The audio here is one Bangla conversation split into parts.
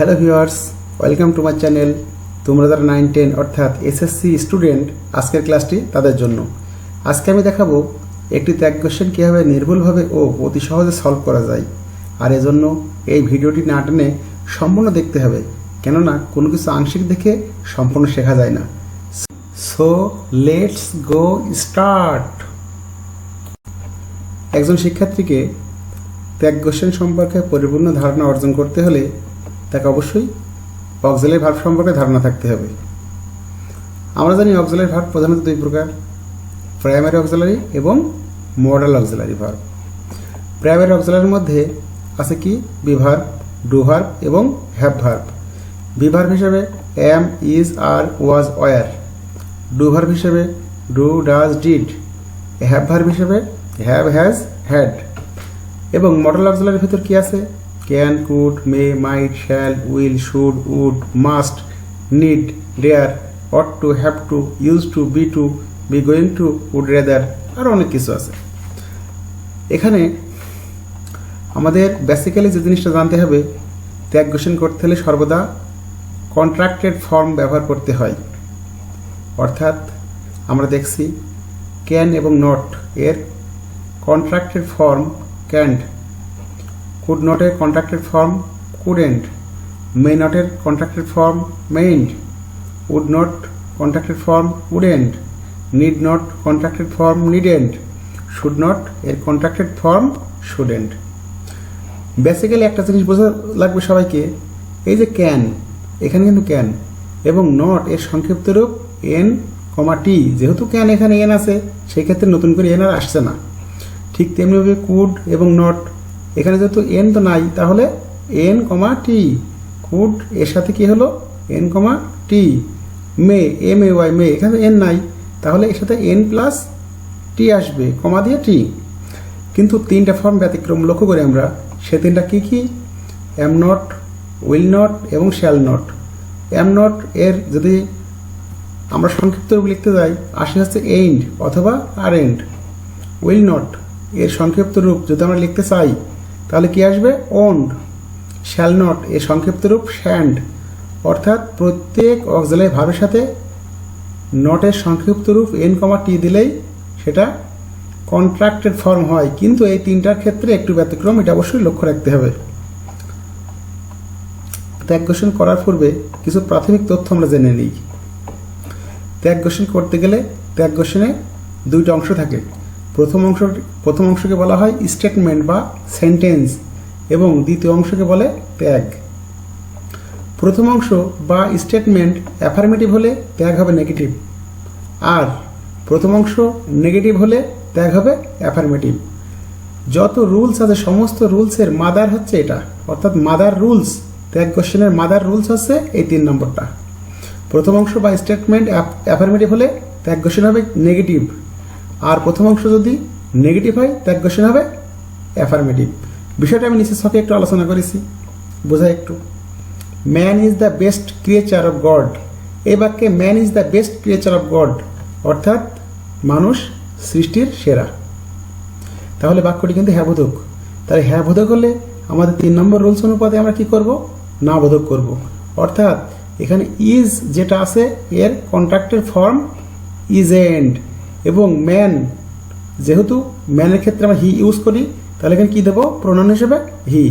Hello viewers, welcome to my channel. তোমরা যারা 9-10 অর্থাৎ এসএসসি স্টুডেন্ট, আজকের ক্লাসটি তাদের জন্য। আজকে আমি দেখাবো একটি ত্যাগ কোশ্চেন কীভাবে নির্ভুলভাবে ও অতি সহজে সলভ করা যায়। আর এজন্য এই ভিডিওটি না টেনে সম্পূর্ণ দেখতে হবে, কেননা কোনো কিছু আংশিক দেখে সম্পূর্ণ শেখা যায় না। So let's go start. একজন শিক্ষার্থীকে ত্যাগ কোশ্চেন সম্পর্কে পরিপূর্ণ ধারণা অর্জন করতে হলে তাকে অবশ্যই অক্সিলারি ভার্ব সম্পর্কে ধারণা থাকতে হবে। আমরা জানি অক্সিলারি ভার্ব প্রধানত দুই প্রকার, প্রাইমারি অক্সিলারি এবং মডাল অক্সিলারি ভার্ব। প্রাইমারি অক্সিলারির মধ্যে আছে কি বি ভার্ব, ডু ভার্ব এবং হ্যাভ ভার্ব। বি ভার্ব হিসেবে am, is, are, was, were. Do verb হিসেবে do, does, did. Have verb হিসেবে হ্যাভ, হ্যাজ, হ্যাড। এবং মডাল অক্সিলারির ভিতর কি আছে? Can, could, may, might, shall, will, should, would, must, need, dare, ought to, have to, use to, be going to, would rather, আরও অনেক কিছু আছে। এখানে আমাদের বেসিক্যালি যে জিনিসটা জানতে হবে, ত্যাগ কোশ্চেন করতে হলে সর্বদা কন্ট্রাক্টেড ফর্ম ব্যবহার করতে হয়। অর্থাৎ আমরা দেখছি ক্যান এবং নট এর contracted form can't, could not এর contracted form couldn't, may not এর contracted form mayn't, would not contracted form wouldn't, need not contracted form needn't, should not এর কন্ট্রাক্টেড ফর্ম shouldn't। বেসিক্যালি একটা জিনিস বোঝা লাগবে সবাইকে, এই যে ক্যান, এখানে কিন্তু ক্যান, এবং নট এর সংক্ষিপ্ত রূপ এন, টি। যেহেতু ক্যান এখানে এন আছে, সেই ক্ষেত্রে নতুন করে এন আর আসছে না। ঠিক তেমনিভাবে কুড এবং নট, এখানে যেহেতু এন তো নাই, তাহলে এন, টি। কুড এর সাথে কি হলো? N, T. May, M A Y, মে, এখানে এন নাই, তাহলে এর সাথে এন প্লাস টি আসবে, কমা দিয়ে টি। কিন্তু তিনটা ফর্ম ব্যতিক্রম লক্ষ্য করি আমরা। সে তিনটা কি কি? এম নট, উইল নট এবং শ্যাল নট। এম নট এর যদি আমরা সংক্ষিপ্ত রূপ লিখতে যাই, আসে হচ্ছে এইন্ড অথবা আর এন্ড। উইল নট এর সংক্ষিপ্ত রূপ যদি আমরা লিখতে চাই, তাহলে কি আসবে? ওন্ড। শ্যাল নট এর সংক্ষিপ্ত রূপ শ্যান্ড। অর্থাৎ প্রত্যেক অক্সিলারি ভার্বের সাথে নটের সংক্ষিপ্ত রূপ এন, টি দিলেই সেটা কন্ট্রাক্টেড ফর্ম হয়। কিন্তু এই তিনটার ক্ষেত্রে একটু ব্যতিক্রম, এটা অবশ্যই লক্ষ্য রাখতে হবে। ত্যাগ কোশ্চেন করার পূর্বে কিছু প্রাথমিক তথ্য আমরা জেনে নিই। ত্যাগ কোশ্চেন করতে গেলে ত্যাগ কোশ্চেনে দুইটা অংশ থাকে। প্রথম অংশকে বলা হয় স্টেটমেন্ট বা সেন্টেন্স, এবং দ্বিতীয় অংশকে বলে ত্যাগ। প্রথম অংশ বা স্টেটমেন্ট অ্যাফার্মেটিভ হলে ত্যাগ হবে নেগেটিভ, আর প্রথম অংশ নেগেটিভ হলে ত্যাগ হবে অ্যাফার্মেটিভ। যত রুলস আছে সমস্ত রুলসের মাদার হচ্ছে এটা, অর্থাৎ মাদার রুলস। ত্যাগ কোশ্চেনের মাদার রুলস হচ্ছে এই 3 নম্বরটা। প্রথম অংশ বা স্টেটমেন্ট অ্যাফার্মেটিভ হলে ত্যাগ কোশ্চেন হবে নেগেটিভ, আর প্রথম অংশ যদি নেগেটিভ হয় ত্যাগ কোশ্চেন হবে অ্যাফার্মেটিভ। বিষয়টা আমি নিচে ছকে একটু আলোচনা করেছি, বোঝাই একটু। Man is the best creature of god. এই বাক্যে man is the best creature of god, অর্থাৎ মানুষ সৃষ্টির সেরা। তাহলে বাক্যটি কিন্তু হ্যাঁ বোধক। তাহলে হ্যাঁ বোধক হলে আমাদের 3 নম্বর রুলস অনুপাতে আমরা কি করব? না বোধক করব। অর্থাৎ এখানে ইজ যেটা আছে এর কন্ট্রাক্টের ফর্ম ইজেন্ট, এবং ম্যান, যেহেতু ম্যানের ক্ষেত্রে আমরা হি ইউজ করি, তাহলে এখানে কী দেবো? প্রোনাউন হিসেবে হি।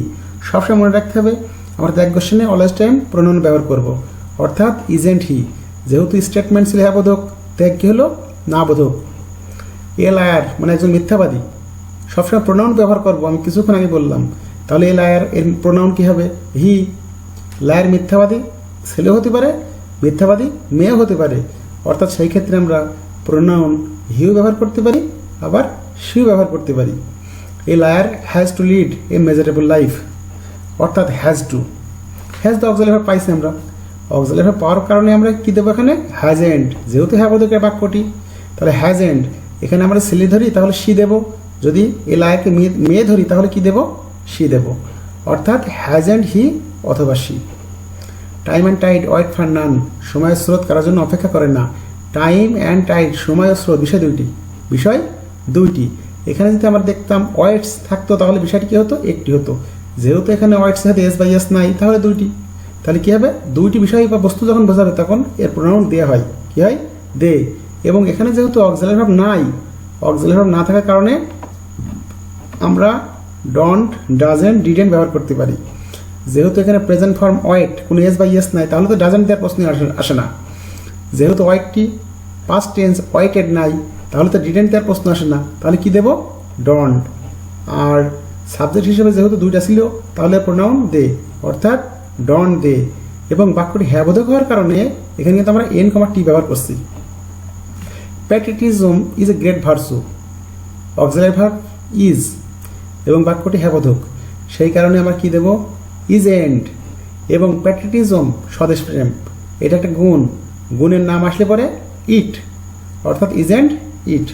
সবসময় মনে রাখতে হবে আমরা ত্যাগ কোশ্চেনে অলওয়েজ টাইম প্রোনাউন ব্যবহার করব, অর্থাৎ ইজেন্ট হি। যেহেতু স্টেটমেন্ট ছিল হ্যাঁ বোধক, ত্যাগ কী হলো? না বোধক। এ লায়ার মানে একজন মিথ্যাবাদী, সবসময় প্রোনাউন ব্যবহার করব, আমি কিছুক্ষণ আগে বললাম। তাহলে এ লায়ার এর প্রোনাউন কী হবে? হি। লায়ার মিথ্যাবাদী ছেলেও হতে পারে, মিথ্যাবাদী মেয়েও হতে পারে, অর্থাৎ সেই ক্ষেত্রে আমরা প্রোনাউন হিউ ব্যবহার করতে পারি, আবার শিউ ব্যবহার করতে পারি। A liar has to lead a measurable life, অর্থাৎ has to. Has the auxiliary verb পাইছি আমরা। অক্সিলারি ভার্ব পাওয়ার কারণে আমরা কী দেবো এখানে? হ্যাজেন্ট। যেহেতু হ্যাঁ বোধকের বাক্যটি, তাহলে হ্যাজেন্ট। এখানে আমরা ছেলে ধরি তাহলে সি দেব, যদি এ লায়ারকে মেয়ে ধরি তাহলে কি দেব? সি দেব, অর্থাৎ হ্যাজেন্ট হি অথবা she. Time and tide wait for none. সময় স্রোত কারোর জন্য অপেক্ষা করে না। টাইম অ্যান্ড টাইড, সময় ও স্রোত, বিষয় দুইটি। এখানে যদি আমরা দেখতাম ওয়েটস থাকতো, তাহলে বিষয়টি কী হতো? একটি হতো। যেহেতু এখানে ওয়েটস সাথে এস বাই এস নাই, তাহলে দুইটি। তাহলে কী হবে, দুইটি বিষয় বা বস্তু যখন বোঝাবে তখন এর প্রোনাউন দেয়া হয়, কী হয়, দে। এবং এখানে যেহেতু অক্সিলারি ভার্ব নাই, অক্সিলারি ভার্ব না থাকার কারণে আমরা ডন্ট, ডাজেন্ট, ডিডেন্ট ব্যবহার করতে পারি। যেহেতু এখানে প্রেজেন্ট ফর্ম ওয়েট, কোনো এস বা ইয়েস নাই, তাহলে তো ডাজেন্ট দেওয়ার প্রশ্নই আসে না। যেহেতু ওয়েটটি পাস্ট টেন্স, ওয়েটেড নাই, তাহলে তো ডিডেন্ট দেওয়ার প্রশ্ন আসে না, তাহলে কি দেব, ডন্ট। আর সাবজেক্ট হিসেবে যেহেতু দুইটা ছিল, তাহলে প্রোনাউন দে, অর্থাৎ ডন্ট দে। এবং বাক্যটি হ্যাবোধক হওয়ার কারণে এখানে কিন্তু আমরা এন, টি ব্যবহার করছি। Patriotism is a great versa, auxiliary verb is, এবং বাক্যটি হ্যাবোধক, সেই কারণে আমরা কি দেব, ইজ এন্ড। এবং প্যাট্রিয়টিজম স্বদেশ প্রেম, এটা একটা গুণ, গুণের নাম আসলে পরে ইট, অর্থাৎ ইজ এন্ড ইট।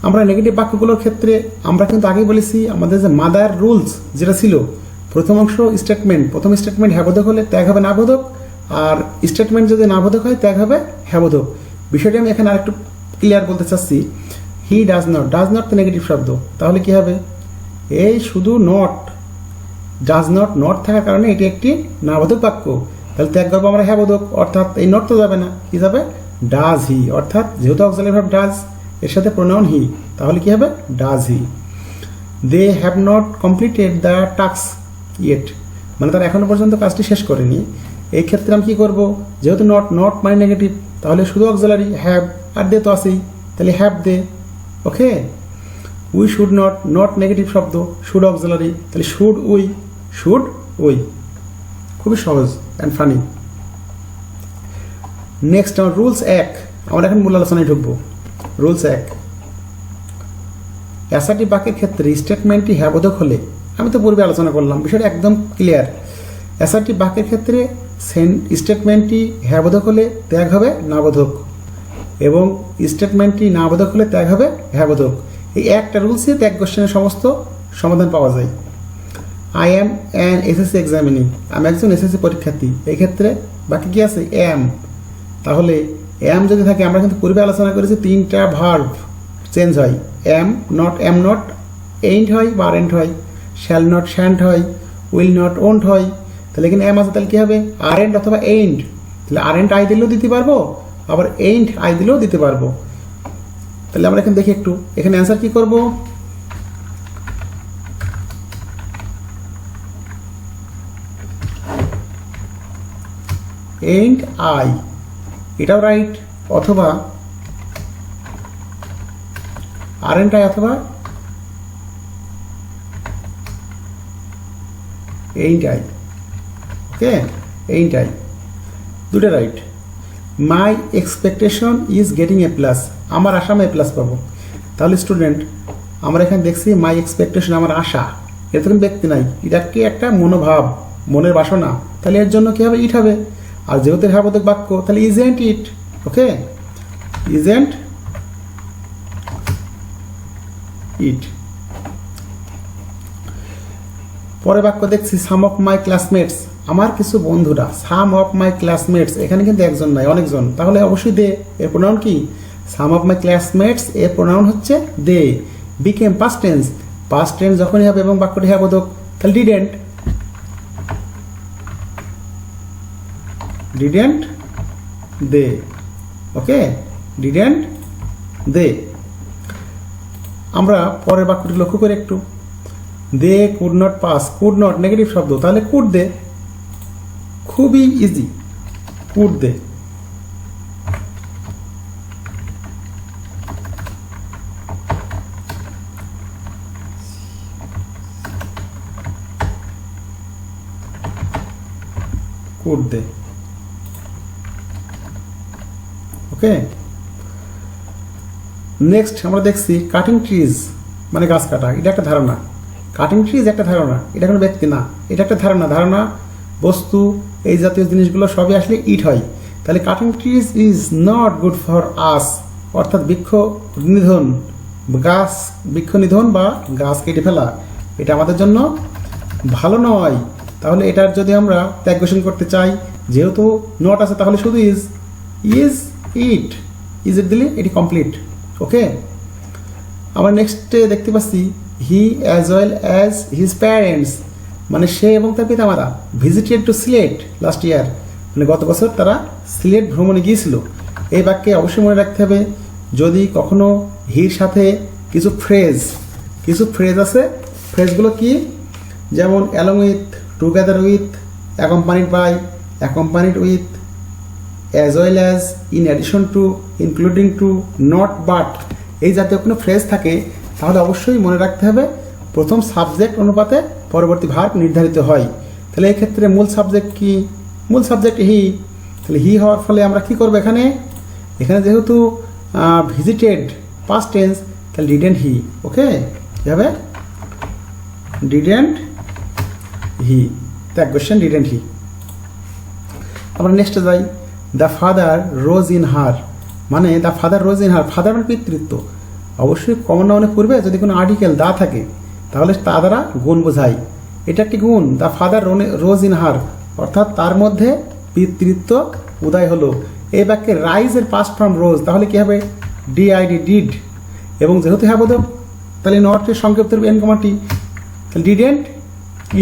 আমরা নেগেটিভ বাক্যগুলোর ক্ষেত্রে আমরা কিন্তু আগেই বলেছি, আমাদের যে মাদার রুলস যেটা ছিল, প্রথম অংশ স্টেটমেন্ট, প্রথম স্টেটমেন্ট হ্যাবোধক হলে ত্যাগ হবে নাবোধক, আর স্টেটমেন্ট যদি নাবোধক হয় ত্যাগ হবে হ্যাবোধক। বিষয়টি আমি এখানে আরেকটু ক্লিয়ার বলতে চাচ্ছি। He does not, does not তো নেগেটিভ শব্দ, তাহলে কি হবে, এই শুধু নট, ডাজ নট, নট থাকার কারণে এটি একটি নাবোধক বাক্য, তাহলে ত্যাগ করবো আমরা হ্যাবোধক, অর্থাৎ এই নট তো যাবে না, কি যাবে, ডাজ হি, অর্থাৎ যেহেতু অক্সিলারি ভার্ব ডাজ, এর সাথে প্রোনাউন হি, তাহলে কি হবে, does he. They have not completed the task yet, মানে তারা এখনো পর্যন্ত কাজটি শেষ করেনি। এই ক্ষেত্রে আমি কী করবো, যেহেতু নট, নট মানে নেগেটিভ, তাহলে শুধু অক্সিলারি হ্যাভ, আর দে তো আছেই, তাহলে have they. Okay, we should not, not negative শব্দ, শুড অক্সিলারি, তাহলে শুড উই, শুড উই। খুবই সহজ অ্যান্ড ফানি। নেক্সট আমার রুলস 1, আমরা এখন মূল আলোচনায় ঢুকবো। রুলস 1, অ্যাসার্টিভ বাক্যের ক্ষেত্রে স্টেটমেন্টটি হ্যাবোধক হলে, আমি তো পূর্বে আলোচনা করলাম, বিষয়টা একদম ক্লিয়ার। অ্যাসার্টিভ বাক্যের ক্ষেত্রে স্টেটমেন্টটি হ্যাবোধক হলে ত্যাগ হবে নাবোধক, এবং স্টেটমেন্টটি নাবোধক হলে ত্যাগ হবে হ্যাবোধক। এই একটা রুলসে ত্যাগ কোশ্চেনের সমস্ত সমাধান পাওয়া যায়। I am an SSC examining, আমি একজন এসএসসি পরীক্ষার্থী, এই ক্ষেত্রে বাকি কি আছে, অ্যাম। তাহলে অ্যাম যদি থাকে, আমরা কিন্তু পূর্বে আলোচনা করেছি তিনটা ভার্ব চেঞ্জ হয়, অ্যাম নট এইন্ট হয় বা আরেন্ট হয়, শ্যাল নট শ্যান্ট হয়, উইল নট ওন্ট হয়। তাহলে এখানে অ্যাম আছে, তাহলে কী হবে, আরেন্ট অথবা এইন্ট। তাহলে আরেন্ট আই দিলেও দিতে পারবো, আবার এইন্ট আই দিলেও দিতে পারবো। তাহলে আমরা এখানে দেখি একটু, এখানে অ্যান্সার কি করব, এইন্ট আই, এটাও রাইট, অথবা আরেন্ট আই অথবা ain't I. Okay, ain't I, দুটো right. My expectation is getting A plus, আমার আশা আমি এ প্লাস পাবো। তাহলে স্টুডেন্ট, আমরা এখানে দেখছি মাই এক্সপেকটেশন, আমার আশা, এর তো কোনো ব্যক্তি নাই, এটা কি একটা মনোভাব, মনের বাসনা, তাহলে এর জন্য কি হবে, ইট হবে। আর যেহেতু হ্যাবোধক বাক্য, তাহলে isn't it. Okay, isn't it. পরে বাক্য দেখছি, সাম অফ মাই ক্লাসমেটস, আমার কিছু বন্ধুরা, সাম অফ মাই ক্লাসমেটস, এখানে কিন্তু একজন নাই, অনেকজন, তাহলে অবশ্যই দে, এর প্রোনাউন কি, সাম অফ মাই ক্লাসমেটস, এর প্রোনাউন হচ্ছে they. Became past tense, past tense যখনই হবে এবং বাক্যটি হ্যাবোধক, তাহলে didn't, didn't they. Okay, didn't they. আমরা পরের বাক্যটি লক্ষ্য করে একটু, they could not pass, could not negative শব্দ, তাহলে কুড দে, খুবই easy, could they. Could they. Okay, next আমরা দেখছি কাটিং ট্রিজ মানে গাছ কাটা, এটা একটা ধারণা। কাটিং ট্রিজ একটা ধারণা, এটা কোনো ব্যক্তি না, এটা একটা ধারণা, ধারণা বস্তু, এই জাতীয় জিনিসগুলো সবই আসলে ইট হয়। তাহলে cutting trees is not good for us, অর্থাৎ বৃক্ষ নিধন বা গাছ কেটে ফেলা, এটা আমাদের জন্য ভালো নয়। তাহলে এটার যদি আমরা ত্যাগ ঘোষণা করতে চাই, যেহেতু নট আছে, তাহলে শুধু ইজ ইট, ইজ ইট দিলে এটি কমপ্লিট। ওকে, আমরা নেক্সটে দেখতে পাচ্ছি he as well as his parents, মানে সে এবং তার পিতামাতা visited to Sylhet last year, মানে গত বছর তারা সিলেট ভ্রমণে গিয়েছিল। এই বাক্যে অবশ্যই মনে রাখতে হবে যদি কখনো হির সাথে কিছু ফ্রেজ আছে, ফ্রেজগুলো কি, যেমন along with, together with, accompanied by, accompanied with, as well as, in addition to, including to, not but, এই জাতীয় কোনো ফ্রেজ থাকে তাহলে অবশ্যই মনে রাখতে হবে প্রথম সাবজেক্ট অনুপাতে পরবর্তী ভার্ব নির্ধারিত হয়। তাহলে এই ক্ষেত্রে মূল সাবজেক্ট কি, মূল সাবজেক্ট হি। তাহলে হি হওয়ার ফলে আমরা কি করব, এখানে যেহেতু ভিজিটেড পাস্ট টেন্স, তাহলে ডিডেন্ট হি, ওকে, হবে didn't he, the question didn't he. আমরা নেক্সটে যাই, the father rose in her, মানে the father rose in her, father মানে পিতৃত্ব, অবশ্যই কমন নাউনের পূর্বে যদি কোনো আর্টিকেল দা থাকে তাহলে তা দ্বারা গুণ বোঝায়, এটা একটি গুণ। দ্য ফাদার রোজ ইন হার, অর্থাৎ তার মধ্যে পিতৃত্ব উদয় হলো। এই বাক্যে রাইজের পাস্ট ফর্ম রোজ, তাহলে কি হবে ডিআইডি, ডিড, এবং যেহেতু হ্যাঁ বোধক তাহলে নটের সংক্ষিপ্ত এন কমাটি, তাহলে ডিডেন্ট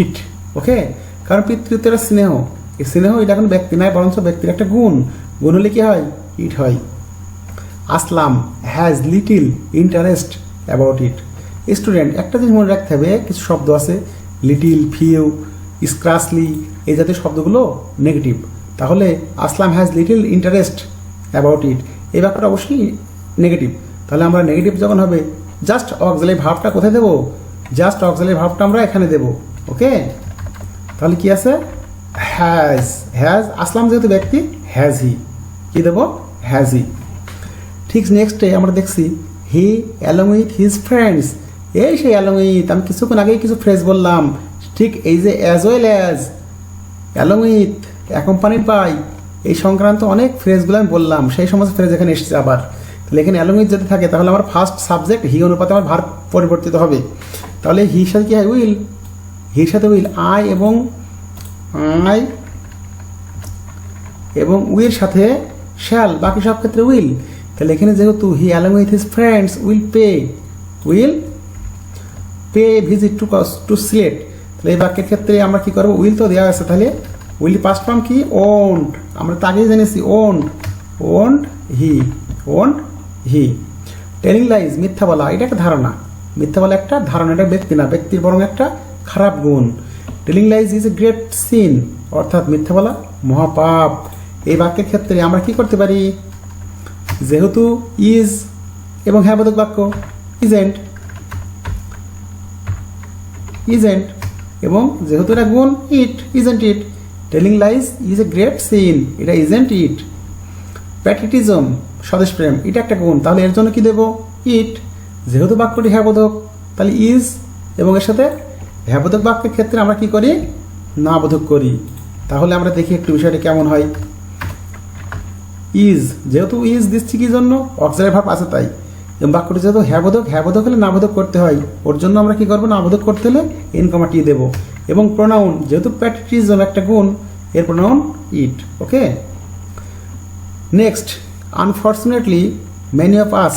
ইট, ওকে, কারণ পিতৃত্বের স্নেহ, এই স্নেহ এটা এখন ব্যক্তি নয় বরঞ্চ ব্যক্তির একটা গুণ হলে কি হয়, ইট হয়। Aslam has little interest about it. Student একটা জিনিস মনে রাখতে হবে, কিছু শব্দ আছে লিটিল, ফিউ, স্ক্রাসলি, এই জাতীয় শব্দগুলো নেগেটিভ, তাহলে Aslam has little interest about it, এই ব্যাপারটা অবশ্যই নেগেটিভ। তাহলে আমরা নেগেটিভ যখন হবে জাস্ট অক্সিলারি ভার্বটা কোথায় দেবো, জাস্ট অক্সিলারি ভার্বটা আমরা এখানে দেবো, ওকে। তাহলে কি আছে, হ্যাজ, আসলাম যেহেতু ব্যক্তি, হ্যাজ হি, কি দেবো, হ্যাজ হি। ঠিক নেক্সটে আমরা দেখছি হি অ্যালং উইথ হিজ ফ্রেন্ডস, এই সেই অ্যালং উইথ, আমি কিছুক্ষণ আগেই কিছু ফ্রেজ বললাম, ঠিক এই যে as well as, along with, accompanied by, এই সংক্রান্ত অনেক ফ্রেজগুলো আমি বললাম, সেই সমস্ত ফ্রেজ এখানে এসেছে আবার। তাহলে এখানে অ্যালং উইথ যদি থাকে তাহলে আমার ফার্স্ট সাবজেক্ট হি অনুপাতে আমার ভার্ব পরিবর্তিত হবে। তাহলে হির সাথে কি হয়, উইল, হির সাথে উইল, আই এবং উইল সাথে শ্যাল, বাকি সব ক্ষেত্রে উইল। তাহলে এখানে যেহেতু he along with his friends will pay visit to Sylhet, তাহলে এই বাক্যের ক্ষেত্রে আমরা কি করবো, উইল তো দেওয়া আছে, তাহলে উইল পাস্ট ফর্ম কি, ওন্ড, আমরা তো আগেই জেনেছি ওন্ড হি। টেলিং লাইজ, মিথ্যা বলা, এটা একটা ধারণা, মিথ্যা বলা একটা ধারণা, এটা ব্যক্তি না, ব্যক্তির বরং একটা খারাপ গুণ। Telling lies is a great sin, অর্থাৎ মিথ্যা বলা মহাপাপ। এই বাক্যের ক্ষেত্রে আমরা কি করতে পারি, যেহেতু ইজ এবং হ্যাঁ বোধক বাক্য, ইজেন্ট, এবং যেহেতু এটা গুণ, isn't it. Telling lies is a great sin, এটা ইজেন্ট ইট। প্যাট্রিটিজম, স্বদেশ প্রেম, এটা একটা গুণ, তাহলে এর জন্য কি দেব, ইট। যেহেতু বাক্যটি হ্যাঁ বোধক তাহলে ইজ, এবং এর সাথে হ্যাঁ বোধক বাক্যের ক্ষেত্রে আমরা কি করি, না বোধক করি। তাহলে আমরা দেখি একটু বিষয়টা কেমন হয়। ইজ, যেহেতু ইজ দিচ্ছি কি জন্য, অক্সিলারি ভার্ব আছে তাই, এবং বাক্যটি যেহেতু হ্যাঁ বোধক হলে না বোধক করতে হয়, ওর জন্য আমরা কি করবো, না বোধক করতে হলে এন কমা টি দেবো। এবং প্রোনাউন, যেহেতু প্যাট্রিটিজম একটা গুণ, এর pronoun it, okay. Next, unfortunately many of us,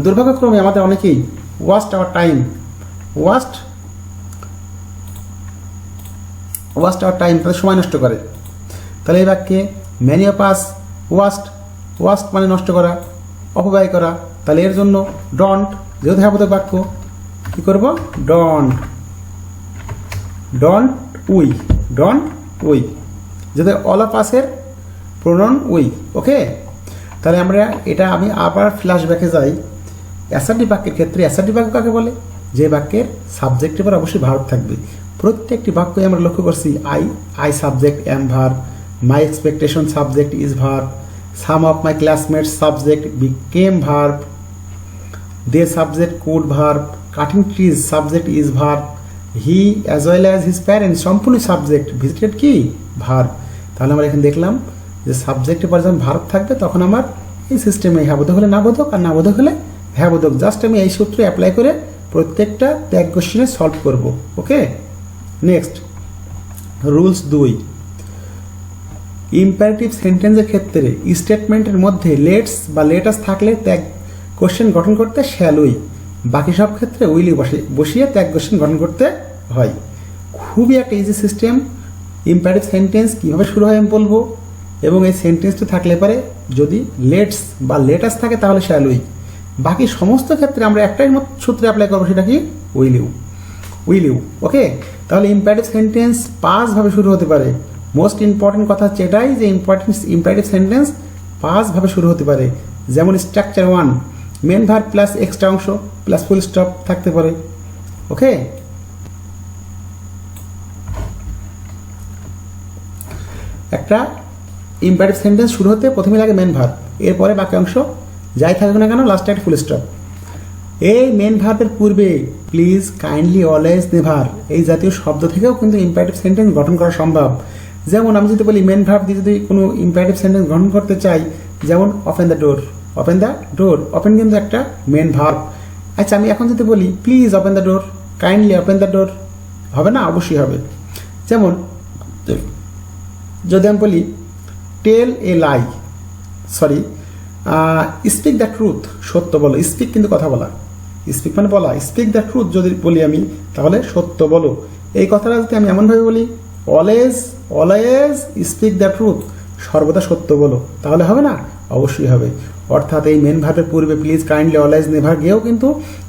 দুর্ভাগ্যক্রমে আমাদের অনেকেই ওয়াস্ট আওয়ার টাইম, ওয়াস্ট তাদের সময় নষ্ট করে। তাহলে এই বাক্যে মেনি অফ আস, ওয়াস্ট মানে নষ্ট করা, অপব্যয় করা, তাহলে এর জন্য ডন্ট, যেহেতু হ্যাঁ বোধক বাক্য, কি করবো, ডন্ট উই, যেহেতু অল অফ আসের প্রোনাউন উই, ওকে। তাহলে আমরা এটা, আমি আবার ফ্ল্যাশব্যাকে যাই। অ্যাসার্টিভ বাক্যের ক্ষেত্রে, অ্যাসার্টিভ বাক্য কাকে বলে, যে বাক্যের সাবজেক্টের পর অবশ্যই ভার্ব থাকবে। প্রত্যেকটি বাক্যই আমরা লক্ষ্য করছি I subject, am verb, my expectation subject is verb, some of my classmates subject became verb, they subject could verb, cutting trees subject is verb, he as well as his parents সম্পূর্ণ সাবজেক্ট, ভিজিটেড কি ভার্ব। তাহলে আমরা এখানে দেখলাম যে সাবজেক্টের পর যখন ভার্ব থাকবে তখন আমার এই সিস্টেমে হ্যাঁ বোধক হলে না বোধক, আর না বোধক হলে হ্যাঁ বোধক। জাস্ট আমি এই সূত্র অ্যাপ্লাই করে প্রত্যেকটা ট্যাগ কোশ্চেনে সলভ করব, ওকে। নেক্সট, রুলস 2, ইম্পারেটিভ সেন্টেন্সের ক্ষেত্রে স্টেটমেন্টের মধ্যে লেটস বা লেটাস থাকলে ট্যাগ কোশ্চেন গঠন করতে শ্যাল উই, বাকি সব ক্ষেত্রে উইল ইউ বসিয়ে ত্যাগ কোশ্চেন গঠন করতে হয়। খুবই একটা ইজি সিস্টেম। ইম্পারেটিভ সেন্টেন্স কীভাবে শুরু হয় আমি বলবো, এবং এই সেন্টেন্সটি থাকলে পরে যদি লেটস বা লেটাস থাকে তাহলে শ্যাল উই। বাকি সমস্ত ক্ষেত্রে আমরা একটাই সূত্রে অ্যাপ্লাই করবো, সেটা কি উইল ইউ। উইল ইউ, ওকে। তাহলে ইম্পারেটিভ সেন্টেন্স 5 ভাবে শুরু হতে পারে। মোস্ট ইম্পর্টেন্ট কথা হচ্ছে এটাই যে ইম্পারেটিভ সেন্টেন্স 5 ভাবে শুরু হতে পারে। যেমন structure 1, main verb plus extra অংশ প্লাস ফুল স্টপ থাকতে পারে, ওকে। একটা ইম্পারেটিভ সেন্টেন্স শুরু হতে প্রথমে লাগে মেন ভার্ব, এরপরে বাকি অংশ যাই থাকুক না কেন লাস্টে একটা ফুল স্টপ। এই মেন ভার্বের পূর্বে প্লিজ, কাইন্ডলি, অলওয়েজ, নেভার এই জাতীয় শব্দ থেকেও কিন্তু ইম্পারেটিভ সেন্টেন্স গঠন করা সম্ভব। যেমন আমি যদি বলি মেন ভার্ব দিয়ে যদি কোনো ইম্পারেটিভ সেন্টেন্স গঠন করতে চাই, যেমন open the door. Open the door, open কিন্তু একটা মেন ভার্ব। আচ্ছা, আমি এখন যদি বলি please open the door, kindly open the door, হবে না? অবশ্যই হবে। যেমন যদি আমি বলি টেল a lie, sorry speak the truth, সত্য বলো। স্পিক কিন্তু কথা বলা, স্পিক মানে বলা। স্পিক দ্য ট্রুথ যদি বলি আমি, তাহলে সত্য বলো। এই কথাটা যদি আমি এমনভাবে বলি always always speak the truth, সর্বদা সত্য বলো, তাহলে হবে না? অবশ্যই হবে। অর্থাৎ এই মেন ভার্বের পূর্বে প্লিজ, কাইন্ডলি, অলওয়েজ, নেভার গিয়েও কিন্তু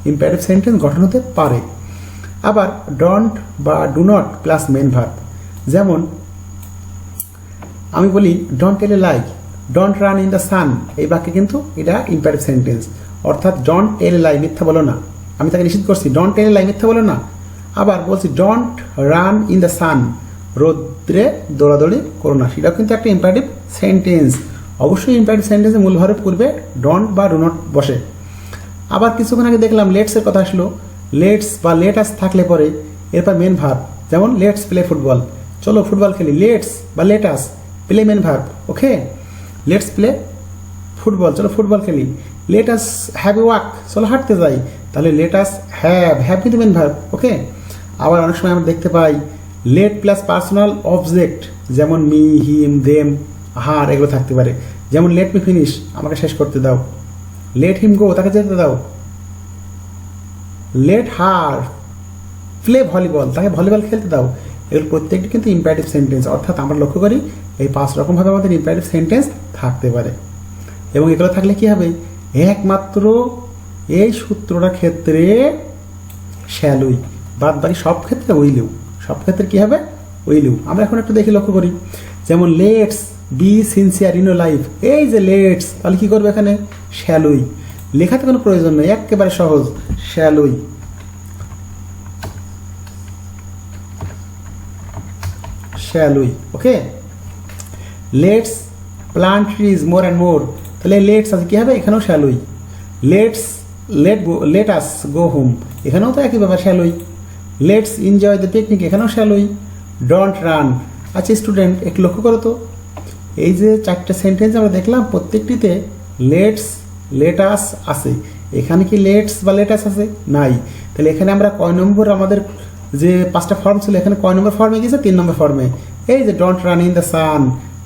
ইম্পারেটিভ সেন্টেন্স গঠন হতে পারে। আবার ডোন্ট বা do not plus main verb. যেমন আমি বলি don't tell a lie, don't run in the sun, এই বাক্যে কিন্তু এটা ইম্পারেটিভ সেন্টেন্স। অর্থাৎ ডোন্ট টেল এ লাই, মিথ্যা বলো না, আমি তাকে নিষেধ করছি ডোন্ট টেল এ লাই, মিথ্যা বলো না। আবার বলছি ডোন্ট রান ইন দ্য সান, রোদ্রে দৌড়াদৌড়ি করো না, সেটাও কিন্তু একটা ইম্পারেটিভ সেন্টেন্স। অবশ্যই ইম্পারেটিভ সেন্টেন্সে মূল ভার্বের পূর্বে ডোন্ট বা ডু নট বসে। আবার কিছুক্ষণ আগে দেখলাম লেটসের কথা আসলো, লেটস বা লেটাস থাকলে পরে এরপর মেন ভার্ব। যেমন লেটস প্লে ফুটবল, চলো ফুটবল খেলি। লেটস বা let us, play main verb, okay. Let's play football, চলো ফুটবল খেলি। লেটাস হ্যাভ এ ওয়াক, চলো হাঁটতে যাই, তাহলে লেটাস হ্যাভ কিন্তু মেন ভার্ব, ওকে। আবার অনেক সময় আমরা দেখতে পাই লেট প্লাস পার্সোনাল অবজেক্ট, যেমন মি, হিম, দেম, হার, এগুলো থাকতে পারে। যেমন লেট মি ফিনিশ, আমাকে শেষ করতে দাও। লেট হিম গো, তাকে যেতে দাও। লেট হার প্লে ভলিবল, তাকে ভলিবল খেলতে দাও। এগুলো প্রত্যেকটি কিন্তু ইম্পারেটিভ সেন্টেন্স। অর্থাৎ আমরা লক্ষ্য করি এই 5 রকমভাবে আমাদের ইম্পারেটিভ সেন্টেন্স থাকতে পারে। এবং এগুলো থাকলে কি হবে, একমাত্র এই সূত্রটার ক্ষেত্রে শ্যাল উই, বাদ বাকি সব ক্ষেত্রে উইল ইউ। সব ক্ষেত্রে কি হবে, উইল ইউ। আমরা এখন একটু দেখি, লক্ষ্য করি। যেমন let's be sincere in your life, এই যে লেটস, তাহলে কি করবে এখানে শ্যাল উই। লেখাতে কোনো প্রয়োজন নেই, একেবারে সহজ, shall we. Shall we, okay. Let's plant trees more and more, তাহলে লেটস আছে কি হবে, এখানেও shall we. Let's let us go home, এখানেও তো একই ব্যাপার, shall we. Let's enjoy the picnic, এখানেও শ্যাল উই। Don't run. আচ্ছা স্টুডেন্ট, একটু লক্ষ্য করো তো, এই যে 4টে সেন্টেন্স আমরা দেখলাম, প্রত্যেকটিতে লেটস লেটাস আছে। এখানে কি লেটস বা লেটাস আছে? নাই। তাহলে এখানে আমরা কয় নম্বর, আমাদের যে 5টা ফর্ম ছিল, এখানে কয় নম্বর ফর্মে গিয়েছে? 3 নম্বর ফর্মে। এই যে don't run in the San,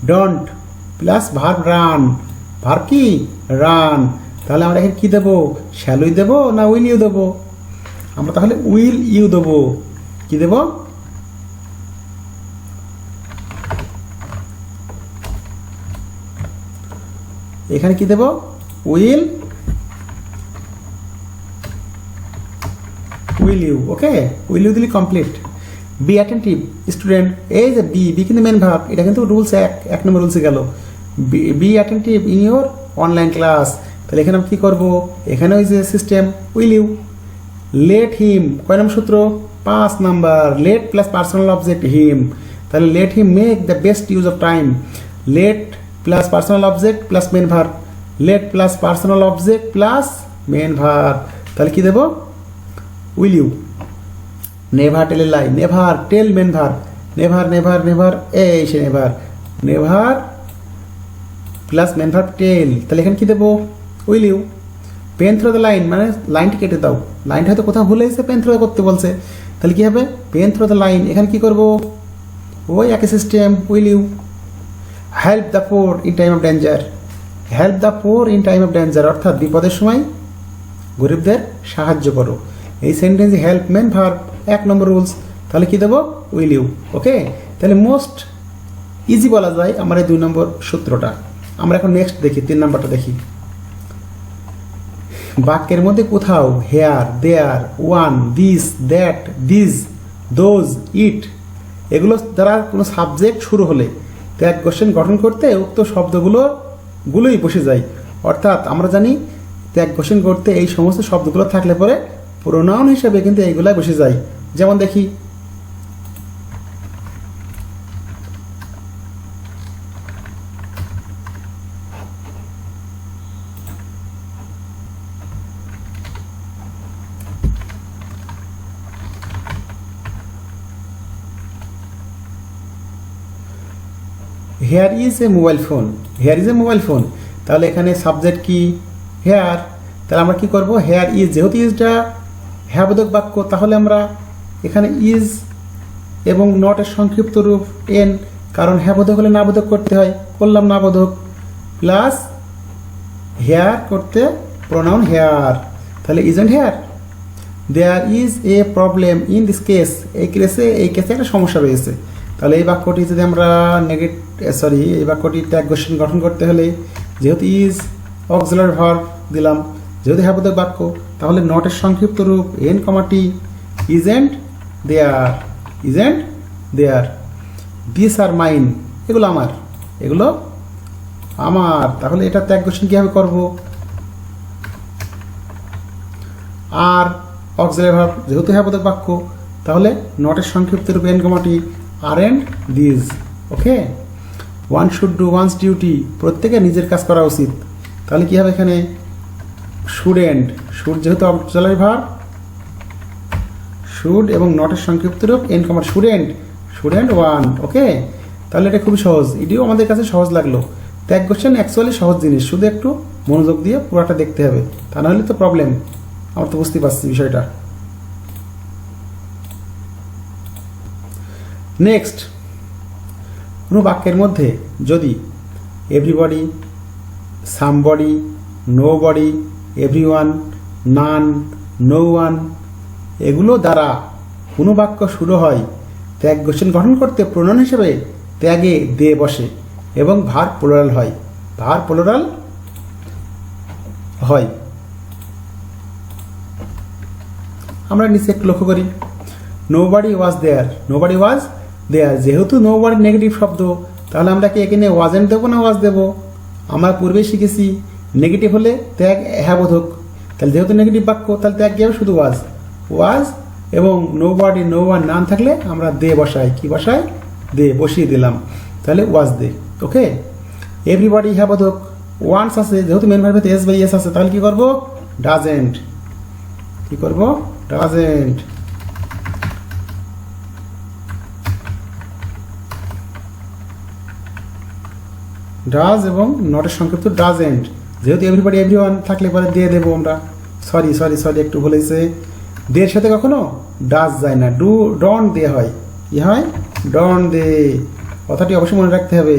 don't plus verb run, verb কি রান। তাহলে আমরা এখানে কি দেবো, শ্যাল উই দেবো না উইল ইউ দেবো? আমরা তাহলে উইল ইউ দেবো। কি দেব, এখানে কি দেব, will you, okay. Will you দিলে কমপ্লিট। বি অ্যাটেন্টিভ স্টুডেন্ট, এই যে বি কিন্তু মেন ভার্ব, এটা কিন্তু রুলস 1 নম্বর রুলসে গেল। Be attentive in your online class, তাহলে এখানে আমরা কী করবো, এখানে ওই যে system will you. Let him, কয় নম্বর সূত্র, 5 number. Let plus personal object him, তাহলে let him make the best use of time. Let plus personal object plus main verb, let plus personal object plus main verb, তাহলে কি দেব, will you. Never tell a lie, never tell main verb, never never never, এই সে never, never plus main verb tell, তাহলে এখানে কি দেবো, will you. Pen through the line, মানে লাইনটা কেটে দাও, লাইনটা হয়তো কোথাও ভুলে এসে পেন থ্রো করতে বলছে, তাহলে কি হবে, পেন থ্রো দ্য লাইন। এখানে কি করবো, ওই একই system, will you. Help the poor in time of danger, help the poor in time of danger, অর্থাৎ বিপদের সময় গরিবদের সাহায্য করো। এই সেন্টেন্সে help main verb 1 number rules, তাহলে কি দেবো? Will you. ওকে, তাহলে মোস্ট ইজি বলা যায় আমার এই 2 নম্বর সূত্রটা। আমরা এখন নেক্সট দেখি, 3 নম্বরটা দেখি। বাক্যের মধ্যে কোথাও here, there, one, this, that, this, those, it এগুলো দ্বারা কোনো সাবজেক্ট শুরু হলে ত্যাগ কোশ্চেন গঠন করতে উক্ত শব্দগুলোই বসে যায়। অর্থাৎ আমরা জানি ত্যাগ কোশ্চেন করতে এই সমস্ত শব্দগুলো থাকলে পরে প্রোনাউন হিসেবে কিন্তু এইগুলাই বসে যায়। যেমন দেখি, hair is a mobile phone, hair is a mobile phone, তাহলে এখানে সাবজেক্ট কি? হেয়ার। তাহলে আমরা কি করব? হেয়ার ইজ, যেহেতু ইজটা হ্যাবোধক বাক্য, তাহলে আমরা এখানে ইজ এবং নটের সংক্ষিপ্ত রূপ এন, কারণ হ্যাবোধক হলে নাবোধক করতে হয়, করলাম নাবোধক, প্লাস হেয়ার করতে প্রোনাউন হেয়ার, তাহলে isn't here. There is a problem in this case, এই কেসে একটা সমস্যা রয়েছে। তাহলে এই বাক্যটি যদি আমরা এই বাক্যটি ট্যাগ কোশ্চেন গঠন করতে হলে যেহেতু ইজ অক্সিলারি ভার্ব দিলাম, যেহেতু হ্যাবোধক বাক্য, তাহলে নটের সংক্ষিপ্ত রূপ এন কমাটি isn't there, isn't there. This are mine, এগুলো আমার, এগুলো আমার, তাহলে এটা ট্যাগ কোশ্চেন কীভাবে করবো? আর অক্সিলারি ভার্ব যেহেতু হ্যাবোধক বাক্য, তাহলে নটের সংক্ষিপ্ত রূপ এন কমাটি aren't this. Okay, one should do one's duty, প্রত্যেকে নিজের কাজ করা উচিত, তাহলে কী হবে এখানে? শুডেন্ট, শুড যেহেতু অক্সিলারি ভার্ব, শুড এবং নটের সংক্ষিপ্ত রূপ এন কমাট শুডেন্ট, শুডেন্ট ওয়ান। ওকে, তাহলে এটা খুবই সহজ, এটিও আমাদের কাছে সহজ লাগলো। ট্যাগ কোশ্চেন অ্যাকচুয়ালি সহজ জিনিস, শুধু একটু মনোযোগ দিয়ে পুরোটা দেখতে হবে, তা নাহলে তো প্রবলেম। আমার তো বুঝতে পারছি বিষয়টা। নেক্সট, কোনো বাক্যের মধ্যে যদি এভরিবডি, সামবডি, নোবডি, এভরিওয়ান, নান, নো ওয়ান এগুলো দ্বারা কোনো বাক্য শুরু হয়, ত্যাগ কোশ্চেন গঠন করতে প্রোনাউন হিসেবে ত্যাগে দে বসে এবং ভার্ব প্লুরাল হয়, ভার্ব প্লুরাল হয়। আমরা নিচে একটু লক্ষ্য করি, নোবডি ওয়াজ দেয়ার, নোবডি ওয়াজ দেয়ার, যেহেতু নোবডি নেগেটিভ শব্দ, তাহলে আমরা কি এখানে ওয়াজেন্ট দেবো না ওয়াজ দেবো? আমরা পূর্বেই শিখেছি নেগেটিভ হলে ত্যাগ হ্যাবোধক, তাহলে যেহেতু নেগেটিভ বাক্য, তাহলে ত্যাগ কি হবে? শুধু ওয়াজ, ওয়াজ, এবং নোবডি, নো ওয়ান, নান থাকলে আমরা দে বসাই, কি বসাই? দে বসিয়ে দিলাম, তাহলে ওয়াজ দে। ওকে, এভরিবডি হ্যাবোধক, ওয়ান্স আছে, যেহেতু মেন ভার্বে এস বাই এস আছে, তাহলে কি করবো? ডাজেন্ট, কি করবো? ডাজেন্ট। ডাজ এবং নটের সংক্ষিপ্ত ডাজেন্ট, যেহেতু এভরিবডি এভরিওয়ান থাকলে পরে দিয়ে দেবো আমরা। সরি একটু বলেছে, দের সাথে কখনো ডাজ যায় না, ডন দে হয়, কি হয়? ডন দে, কথাটি অবশ্যই মনে রাখতে হবে।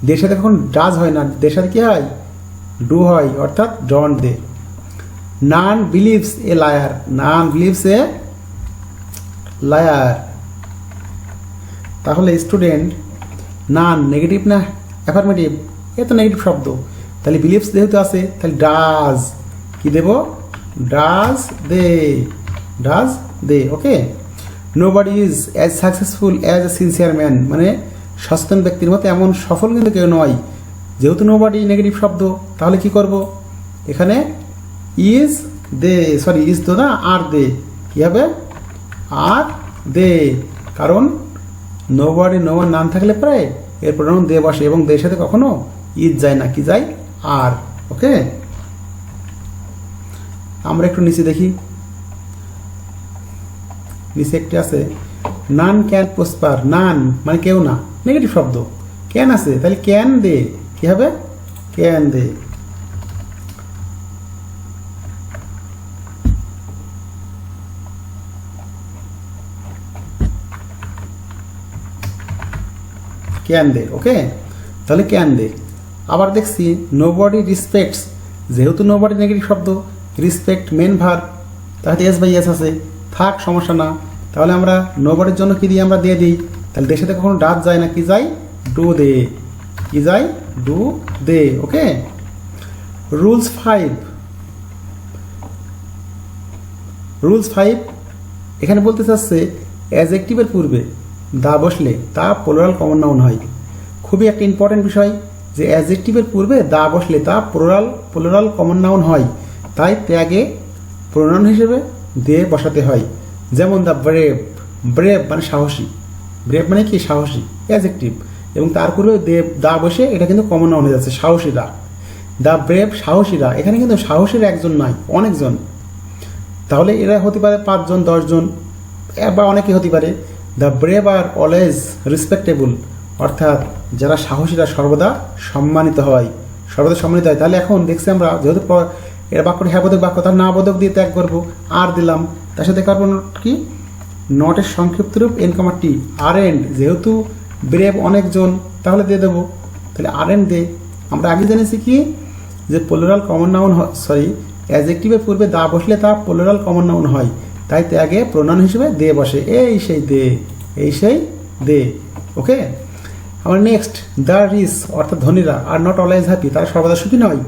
দের সাথে কখনো ডাজ হয় না, দের সাথে কি হয়? ডু হয়, অর্থাৎ don't they. None believes a liar, none believes a liar, তাহলে স্টুডেন্ট, নান নেগেটিভ না অ্যাফার্মেটিভ? এ তো নেগেটিভ শব্দ, তাহলে বিলিভস যেহেতু আছে, তাহলে ডাজ কি দেব? Does they, does they. Okay, nobody is as successful as a sincere man, মানে সচেতন ব্যক্তির মতো এমন সফল কিন্তু কেউ নয়, যেহেতু নোবডি নেগেটিভ শব্দ, তাহলে কি করব? এখানে ইজ দে, ইজ তো না, আর দে, কি হবে? আর দে, কারণ নোবডি, নো ওয়ান, নান থাকলে প্রায় এর প্রোনাউন দে বসে এবং দের সাথে কখনো ইজ যায় না, কি যায়? আর। ওকে, আমরা একটু নিচে দেখি, নিচে একটি আছে, নান ক্যান প্রসপার, নান মানে কেউ না, নেগেটিভ শব্দ, ক্যান আছে, তাহলে ক্যান দে, কি হবে? Can they. Can they. ওকে, তাহলে ক্যান দে। আবার দেখছি নোবডি রিসপেক্টস, যেহেতু নোবডি নেগেটিভ শব্দ, রিসপেক্ট মেন ভার্ব, তাহলে এস বাই এস আছে, থাক সমস্যা না। তাহলে আমরা নোবডির জন্য কি দিয়ে আমরা দিয়ে দিই, তাহলে দেশের সাথে কখনো ডাচ যায় না, কি যায়, ডু দে, কি যায়, do they. Okay, rules 5, rules 5 এখানে বলতে চাচ্ছে অ্যাডজেক্টিভের পূর্বে দা বসলে তা প্লুরাল কমন নাউন হয়। খুবই একটা ইম্পর্টেন্ট বিষয় যে অ্যাডজেক্টিভের পূর্বে দা বসলে তা প্লুরাল কমন নাউন হয়, তাই ত্যাগে প্রোনাউন হিসেবে দে বসাতে হয়। যেমন দ্য ব্রেভ, ব্রেভ মানে সাহসী, ব্রেভ মানে কি সাহসী, অ্যাডজেক্টিভ, এবং তার পূর্বে দা বসে এটা কিন্তু কমন নাউন হয়ে যাচ্ছে, সাহসীরা। দ্য ব্রেভ সাহসীরা, এখানে কিন্তু সাহসীরা একজন নয়, অনেকজন। তাহলে এরা হতে পারে 5 জন 10 জন বা অনেকে হতে পারে। The brave are always respectable, অর্থাৎ যারা সাহসীরা সর্বদা সম্মানিত হয়, সর্বদা সম্মানিত হয়। তাহলে এখন দেখছি আমরা যেহেতু এটা বাক্যটি হ্যাঁ বোধক বাক্য, তার না বোধক দিয়ে ত্যাগ করবো, আর দিলাম, তার সাথে করবো কি নটের সংক্ষিপ্ত রূপ টি, আর এন্ড, যেহেতু ব্রেভ অনেকজন তাহলে দিয়ে দেবো, তাহলে আর এন্ড দে। আমরা আগে জেনেছি কি যে প্লুরাল কমন নাউন, সরি অ্যাডজেক্টিভের পূর্বে দা বসলে তা প্লুরাল কমন নাউন হয়, তাই ত্যাগে প্রোনাউন হিসেবে দে বসে, এই সেই দে, এই সেই দে। ওকে, আমার নেক্সট দ্য রিচ, অর্থাৎ ধনীরা আর নট অলওয়েজ হ্যাপি, তারা সর্বদা সুখী নয়,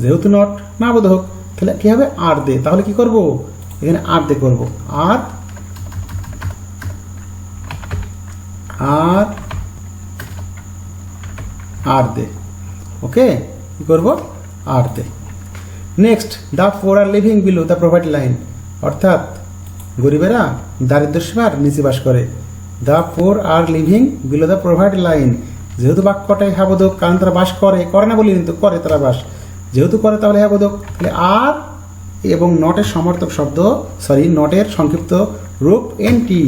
যেহেতু নট না বোধক, তাহলে কি হবে আর দে। তাহলে কি করব, এখানে আর দে করব, আর আর আর দে। ওকে, কি করব, আর they. Next the poor are living below the poverty line, অর্থাৎ গরিবেরা দারিদ্র সীমার নিচে বাস করে। The poor are living below the poverty line, যেহেতু বাক্যটাই হ্যাবোধক, কারণ তারা বাস করে, করে না বলি কিন্তু করে তারা বাস, যেহেতু করে তাহলে হ্যাবোধক, তাহলে আর এবং নটের সমর্থক শব্দ, সরি নটের সংক্ষিপ্ত রূপ টি,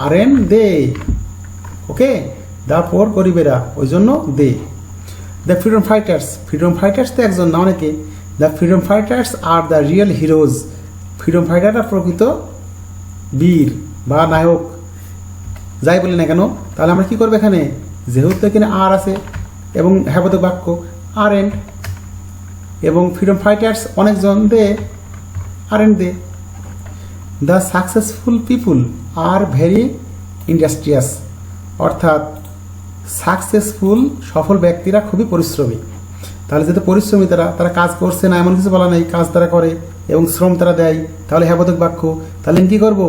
আর N they. Okay, the poor গরিবেরা, ওই জন্য they. The freedom fighters, freedom fighters তো একজন না অনেকে। The freedom fighters are the real heroes, freedom ফাইটাররা প্রকৃত বীর বা নায়ক, যাই বলি না কেন। তাহলে আমরা কি করবো এখানে, যেহেতু এখানে আর আছে এবং হ্যাবোধক বাক্য, আর এন্ড, এবং ফ্রিডম ফাইটার্স অনেকজন, they, R and they. The successful people are very industrious, অর্থাৎ সাকসেসফুল সফল ব্যক্তিরা খুবই পরিশ্রমী। তাহলে যেহেতু পরিশ্রমী তারা কাজ করছে না এমন কিছু বলা নেই, কাজ তারা করে এবং শ্রম তারা দেয়, তাহলে হ্যাবোধক বাক্য। তাহলে কি করব,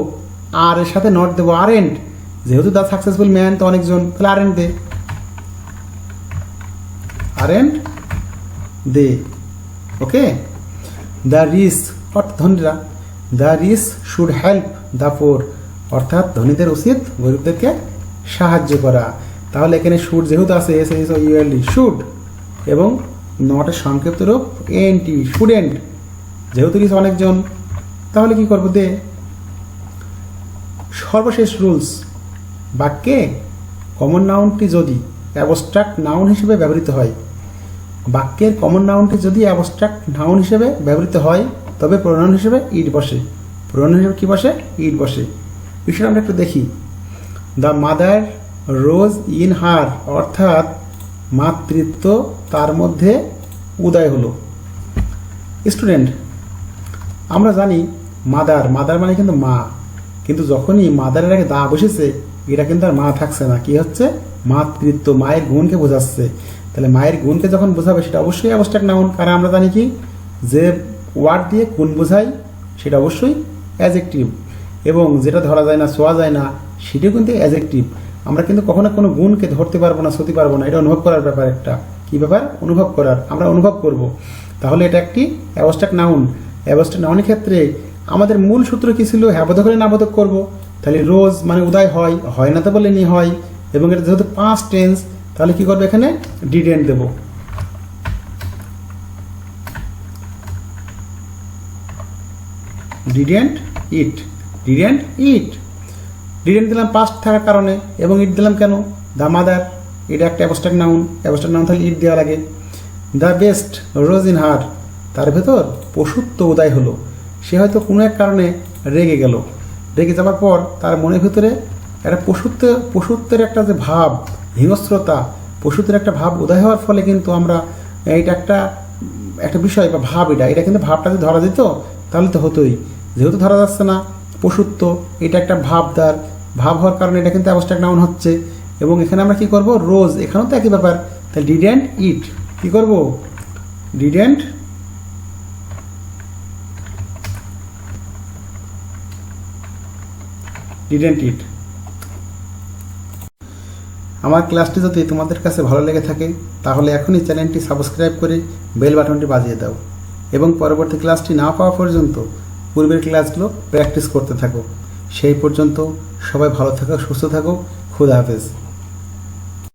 আর এর সাথে নট দেবো, আর এন্ড, যেহেতু দ্য সাকসেসফুল ম্যান তো অনেকজন, তাহলে আর and they, R and they. Okay, the rich, অর্থাৎ ধনীরা, the rich should help the poor, অর্থাৎ ধনীদের উচিত গরিবদেরকে সাহায্য করা। তাহলে এখানে শুড যেহেতু আছে, এস এস ইউএলডি, শুড, এবং নটের সংক্ষিপ্ত রূপ এন টি, স্টুডেন্ট, যেহেতু রিচ অনেকজন, তাহলে কি করবো, দে। সর্বশেষ রুলস, বাক্যে কমন নাউনটি যদি অ্যাবস্ট্রাক্ট নাউন হিসেবে ব্যবহৃত হয়, বাক্যের কমন নাউনটি যদি অ্যাবস্ট্রাক্ট নাউন হিসেবে ব্যবহৃত হয়, তবে প্রোনাউন হিসেবে ইট বসে। প্রোনাউন হিসেবে কি বসে, ইট বসে। বিষয়টা আমরা একটু দেখি। দ্য মাদার রোজ ইন হার, অর্থাৎ মাতৃত্ব তার মধ্যে উদয় হলো। স্টুডেন্ট, আমরা জানি মাদার, মাদার মানে কিন্তু মা, কিন্তু যখনই মাদারের আগে দা বসেছে, এটা কিন্তু আর মা থাকছে না, কি হচ্ছে, মাতৃত্ব, মায়ের গুণকে বোঝাচ্ছে। তাহলে মায়ের গুণকে যখন বোঝাবে সেটা অবশ্যই অ্যাবস্ট্রাক্ট নাউন, কারণ আমরা জানি কি যে ওয়ার্ড দিয়ে গুণ বোঝাই সেটা অবশ্যই অ্যাডজেক্টিভ, এবং যেটা ধরা যায় না, ছোঁয়া যায় না, সেটাও কিন্তু অ্যাডজেক্টিভ। আমরা কিন্তু কখনো কোনো গুণকে ধরতে পারবো না, সতে পারবো না, এটা অনুভব করার ব্যাপার একটা। কি ব্যাপার, অনুভব করার, আমরা অনুভব করব। তাহলে এটা একটি অ্যাবস্ট্রাক্ট নাউন। অ্যাবস্ট্রাক্ট নাউনের ক্ষেত্রে আমাদের মূল সূত্র কি ছিল, হ্যাবোধক হলে নাবোধক করবো। তাহলে রোজ মানে উদয় হয়, হয় না তো বলে নি হয়, এবং এটা যেহেতু পাস্ট টেন্স, তাহলে কি করবো, এখানে ডিডেন্ট দেব। Dividend it, dividend it, dividend দিলাম পাস্ট থাকার কারণে, এবং ইট দিলাম কেন, দ্য মাদার, এটা একটা অ্যাবস্ট্রাক্ট নাউন, অ্যাবস্ট্রাক্ট নাউন তাহলে ইট দেওয়া লাগে। দ্য বেস্ট রোজ ইন হার, তার ভেতর পশুত্ব উদয় হলো। সে হয়তো কোনো এক কারণে রেগে গেল, রেগে যাওয়ার পর তার মনের ভিতরে একটা পশুত্বের একটা যে ভাব, হিংস্রতা, পশুত্বের একটা ভাব উদয় হওয়ার ফলে কিন্তু আমরা এটা একটা বিষয় বা ভাব, এটা কিন্তু ভাবটা যদি ধরা যেত, তাহলে তো হতোই, যেহেতু ধরা যাচ্ছে না পশুত্ব, এটা একটা ভাবদার, ভাব হওয়ার কারণে এটা কিন্তু অ্যাবস্ট্রাক্ট নাউন হচ্ছে। এবং এখানে আমরা কি করব, রোজ, এখানেও তো একই ব্যাপার, তাহলে ডিডেন্ট ইট, কি করব, ডিডেন্ট ইট। আমার ক্লাসটি যদি তোমাদের কাছে ভালো লেগে থাকে তাহলে এখনই চ্যানেলটি সাবস্ক্রাইব করে বেল বাটনটি বাজিয়ে দাও এবং পরবর্তী ক্লাসটি না পাওয়া পর্যন্ত পূর্বের ক্লাসগুলো প্র্যাকটিস করতে থাকো। সেই পর্যন্ত সবাই ভালো থাকো, সুস্থ থাকো, খুদা হাফেজ।